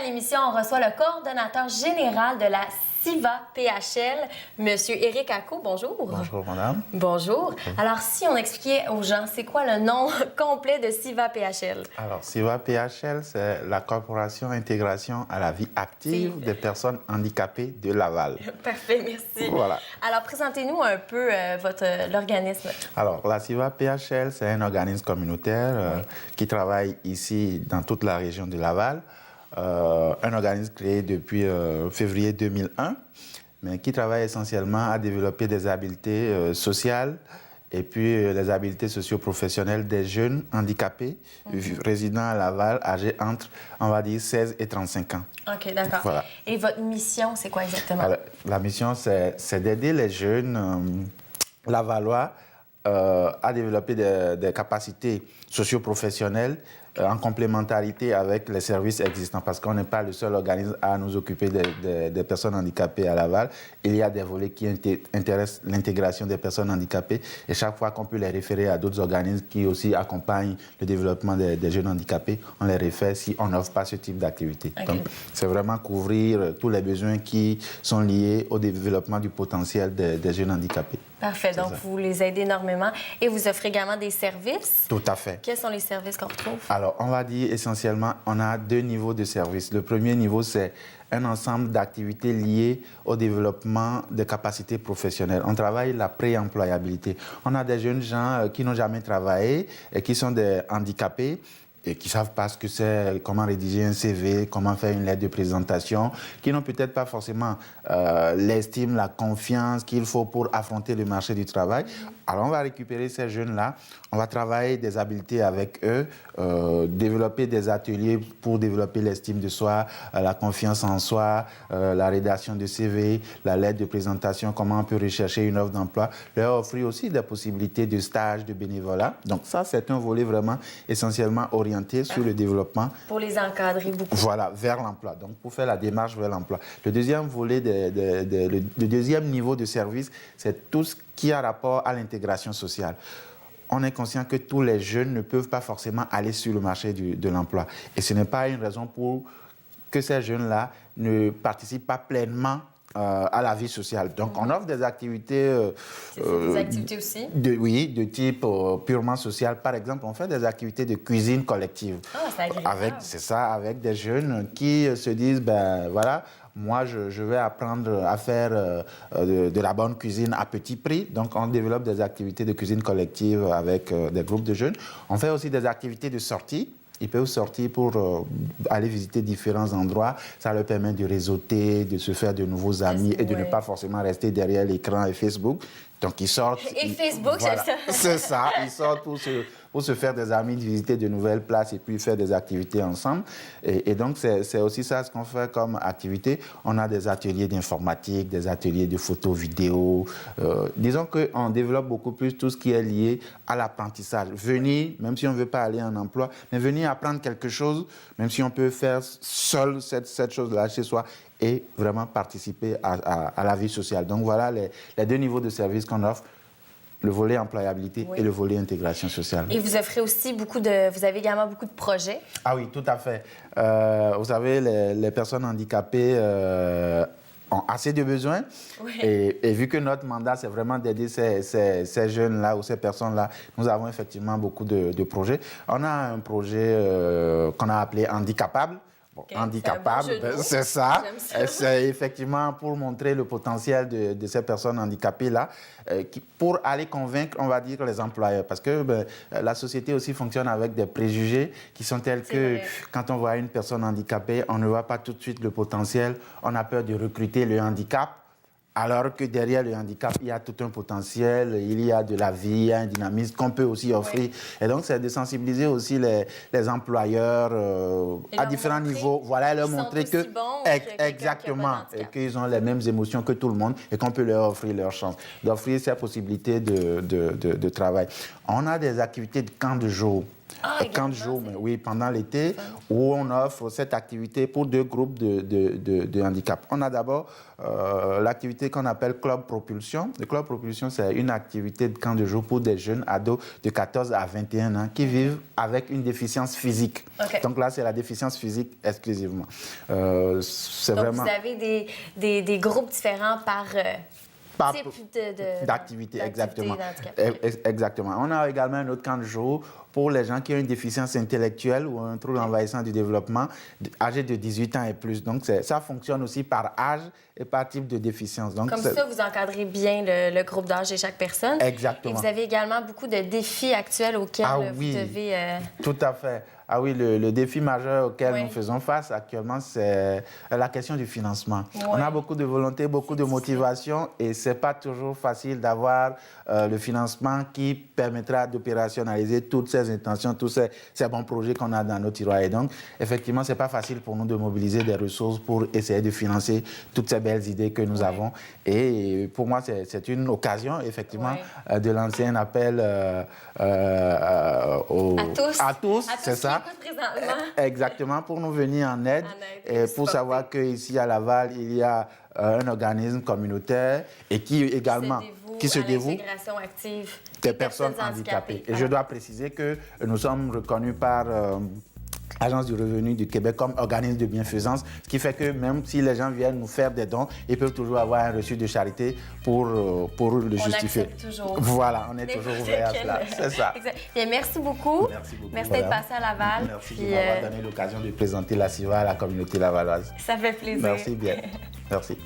à l'émission, on reçoit le coordonnateur général de la SIVA PHL, M. Éric Acco. Bonjour. Bonjour, madame. Bonjour. Alors, si on expliquait aux gens, c'est quoi le nom complet de SIVA PHL? Alors, SIVA PHL, c'est la Corporation Intégration à la vie active des personnes handicapées de Laval. Parfait, merci. Voilà. Alors, présentez-nous un peu l'organisme. Alors, la SIVA PHL, c'est un organisme communautaire qui travaille ici dans toute la région de Laval. Un organisme créé depuis février 2001, mais qui travaille essentiellement à développer des habiletés sociales et puis les habiletés socio-professionnelles des jeunes handicapés résidant à Laval, âgés entre, on va dire, 16 et 35 ans. OK, d'accord. Voilà. Et votre mission, c'est quoi exactement? Alors, la mission, c'est d'aider les jeunes lavallois à développer des capacités socio-professionnelles en complémentarité avec les services existants, parce qu'on n'est pas le seul organisme à nous occuper des personnes handicapées à Laval. Il y a des volets qui intéressent l'intégration des personnes handicapées et chaque fois qu'on peut les référer à d'autres organismes qui aussi accompagnent le développement des jeunes handicapés, on les réfère si on n'offre pas ce type d'activité. Okay. Donc, c'est vraiment couvrir tous les besoins qui sont liés au développement du potentiel des jeunes handicapés. Parfait. Donc, vous les aidez énormément et vous offrez également des services. Tout à fait. Quels sont les services qu'on retrouve? Alors, on va dire essentiellement, on a deux niveaux de services. Le premier niveau, c'est un ensemble d'activités liées au développement des capacités professionnelles. On travaille la pré-employabilité. On a des jeunes gens qui n'ont jamais travaillé et qui sont des handicapés et qui ne savent pas ce que c'est, comment rédiger un CV, comment faire une lettre de présentation, qui n'ont peut-être pas forcément l'estime, la confiance qu'il faut pour affronter le marché du travail. Alors, on va récupérer ces jeunes-là, on va travailler des habiletés avec eux, développer des ateliers pour développer l'estime de soi, la confiance en soi, la rédaction de CV, la lettre de présentation, comment on peut rechercher une offre d'emploi, leur offrir aussi des possibilités de stage, de bénévolat. Donc ça, c'est un volet vraiment essentiellement orienté sur le développement. Pour les encadrer beaucoup. Voilà, vers l'emploi. Donc pour faire la démarche vers l'emploi. Le deuxième volet, le deuxième niveau de service, c'est tout ce qui a rapport à l'intégration sociale. On est conscient que tous les jeunes ne peuvent pas forcément aller sur le marché de l'emploi. Et ce n'est pas une raison pour que ces jeunes-là ne participent pas pleinement à la vie sociale. Donc, on offre des activités... des activités aussi? Oui, de type purement social. Par exemple, on fait des activités de cuisine collective. Ah, c'est agréable. C'est ça, avec des jeunes qui se disent, ben voilà, moi, je vais apprendre à faire de la bonne cuisine à petit prix. Donc, on développe des activités de cuisine collective avec des groupes de jeunes. On fait aussi des activités de sortie. Ils peuvent sortir pour aller visiter différents endroits. Ça leur permet de réseauter, de se faire de nouveaux amis et de ne pas forcément rester derrière l'écran et Facebook. Donc, ils sortent. Et Facebook, voilà, c'est ça. C'est ça. Ils sortent pour se faire des amis, de visiter de nouvelles places et puis faire des activités ensemble. Et donc, c'est aussi ça ce qu'on fait comme activité. On a des ateliers d'informatique, des ateliers de photos, vidéos. Disons qu'on développe beaucoup plus tout ce qui est lié à l'apprentissage. Venir, même si on ne veut pas aller en emploi, mais venir apprendre quelque chose, même si on peut faire seul cette chose-là chez soi, et vraiment participer à la vie sociale. Donc voilà les deux niveaux de services qu'on offre, le volet employabilité et le volet intégration sociale. Et vous offrez aussi vous avez également beaucoup de projets? Ah oui, tout à fait. Vous savez, les personnes handicapées ont assez de besoins. Oui. Et vu que notre mandat, c'est vraiment d'aider ces jeunes-là ou ces personnes-là, nous avons effectivement beaucoup de projets. On a un projet qu'on a appelé Handicapable. Okay, handicapable, c'est ça. C'est effectivement pour montrer le potentiel de ces personnes handicapées-là, pour aller convaincre, on va dire, les employeurs. Parce que la société aussi fonctionne avec des préjugés qui sont tels que quand on voit une personne handicapée, on ne voit pas tout de suite le potentiel, on a peur de recruter le handicap. Alors que derrière le handicap, il y a tout un potentiel, il y a de la vie, il y a un dynamisme qu'on peut aussi offrir. Oui. Et donc, c'est de sensibiliser aussi les employeurs à différents niveaux. Voilà, et leur montrer que, exactement, et qu'ils ont les mêmes émotions que tout le monde et qu'on peut leur offrir leur chance, d'offrir ces possibilités de travail. On a des activités de camp de jour. camp de jour, mais oui, pendant l'été, où on offre cette activité pour 2 groupes de handicap. On a d'abord l'activité qu'on appelle Club Propulsion. Le Club Propulsion, c'est une activité de camp de jour pour des jeunes ados de 14 à 21 ans qui vivent avec une déficience physique. Donc là, c'est la déficience physique exclusivement. Donc, vous avez des groupes différents par type d'activité, exactement. Exactement. On a également un autre camp de jour pour les gens qui ont une déficience intellectuelle ou un trouble envahissant du développement âgés de 18 ans et plus. Donc, ça fonctionne aussi par âge et par type de déficience. Donc, comme ça, vous encadrez bien le groupe d'âge de chaque personne. Exactement. Et vous avez également beaucoup de défis actuels auxquels vous devez... Tout à fait. Ah oui, le défi majeur auquel nous faisons face actuellement, c'est la question du financement. On a beaucoup de volonté, beaucoup de motivation et ce n'est pas toujours facile d'avoir le financement qui permettra d'opérationnaliser toutes ces intentions, tous ces bons projets qu'on a dans nos tiroirs. Et donc, effectivement, ce n'est pas facile pour nous de mobiliser des ressources pour essayer de financer toutes ces belles idées que nous avons. Et pour moi, c'est une occasion, effectivement, de lancer un appel à tous, c'est ça. Exactement, pour nous venir en aide et pour savoir qu'ici à Laval, il y a un organisme communautaire et qui également se dévoue à l'intégration active des personnes handicapées. Et je dois préciser que nous sommes reconnus par l'Agence du revenu du Québec comme organisme de bienfaisance, ce qui fait que même si les gens viennent nous faire des dons, ils peuvent toujours avoir un reçu de charité pour le justifier. On toujours. Voilà, on est toujours ouvert à cela. C'est ça. Bien, merci beaucoup. Merci d'être passé à Laval. Merci de m'avoir donné l'occasion de présenter la CIVA à la communauté lavalloise. Ça fait plaisir. Merci bien. Merci.